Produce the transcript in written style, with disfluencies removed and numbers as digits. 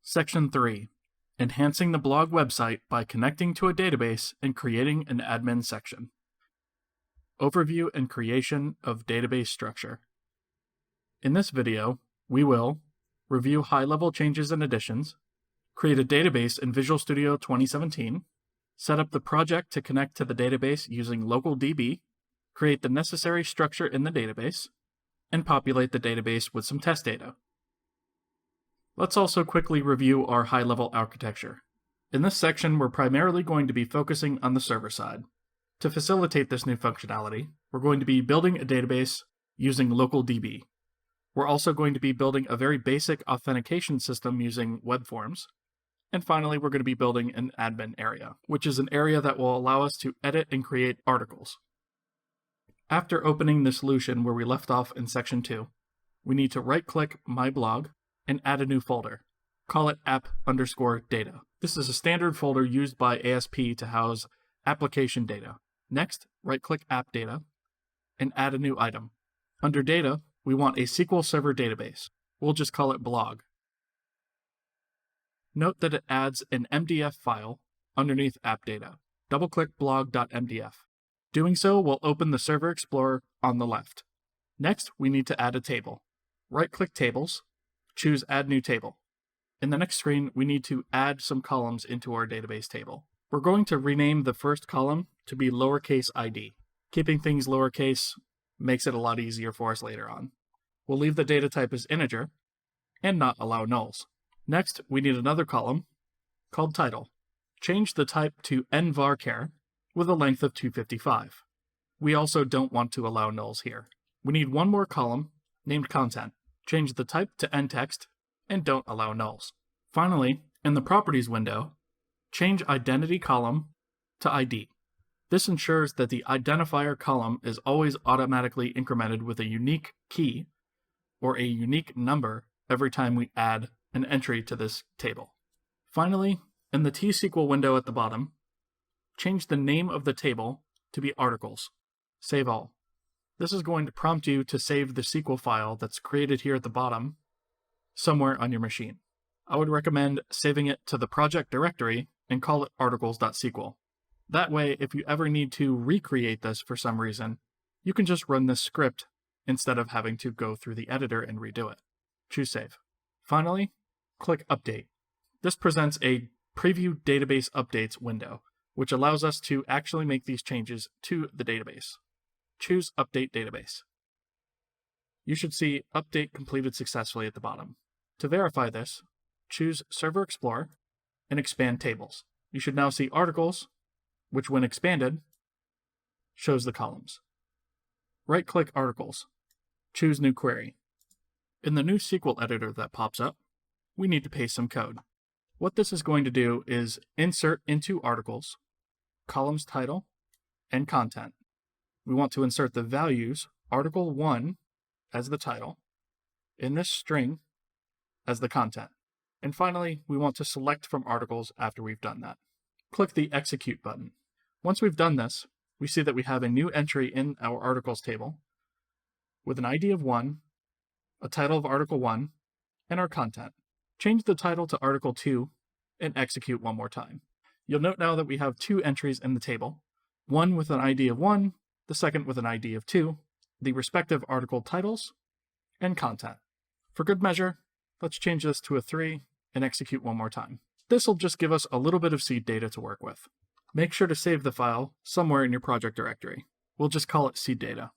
Section 3. Enhancing the blog website by connecting to a database and creating an admin section. Overview and creation of database structure. In this video, we will review high-level changes and additions, create a database in Visual Studio 2017, set up the project to connect to the database using local DB, create the necessary structure in the database, and populate the database with some test data. Let's also quickly review our high-level architecture. In this section, we're primarily going to be focusing on the server side. To facilitate this new functionality, we're going to be building a database using local DB. We're also going to be building a very basic authentication system using web forms. And finally, we're going to be building an admin area, which is an area that will allow us to edit and create articles. After opening the solution where we left off in section 2, we need to right-click My Blog and add a new folder. Call it app_data. This is a standard folder used by ASP to house application data. Next, right-click App Data and add a new item. Under Data, we want a SQL Server database. We'll just call it Blog. Note that it adds an MDF file underneath App Data. Double-click blog.mdf. Doing so will open the Server Explorer on the left. Next, we need to add a table. Right-click Tables, choose Add New Table. In the next screen, we need to add some columns into our database table. We're going to rename the first column to be lowercase id. Keeping things lowercase makes it a lot easier for us later on. We'll leave the data type as integer and not allow nulls. Next, we need another column called title. Change the type to nvarchar with a length of 255. We also don't want to allow nulls here. We need one more column named content. Change the type to ntext and don't allow nulls. Finally, in the properties window, change identity column to ID. This ensures that the identifier column is always automatically incremented with a unique key or a unique number every time we add an entry to this table. Finally, in the T-SQL window at the bottom, change the name of the table to be articles. Save all. This is going to prompt you to save the SQL file that's created here at the bottom somewhere on your machine. I would recommend saving it to the project directory and call it articles.sql. That way, if you ever need to recreate this for some reason, you can just run this script instead of having to go through the editor and redo it. Choose Save. Finally, click Update. This presents a Preview Database Updates window, which allows us to actually make these changes to the database. Choose Update Database. You should see Update completed successfully at the bottom. To verify this, choose Server Explorer and expand Tables. You should now see Articles, which when expanded, shows the columns. Right-click Articles. Choose New Query. In the new SQL editor that pops up, we need to paste some code. What this is going to do is insert into Articles, columns title, and content. We want to insert the values article 1 as the title, in this string as the content. And finally, we want to select from articles after we've done that. Click the Execute button. Once we've done this, we see that we have a new entry in our articles table with an ID of 1, a title of article 1, and our content. Change the title to article 2 and execute one more time. You'll note now that we have two entries in the table, one with an ID of 1, the second with an ID of 2, the respective article titles, and content. For good measure, let's change this to a 3 and execute one more time. This will just give us a little bit of seed data to work with. Make sure to save the file somewhere in your project directory. We'll just call it seed data.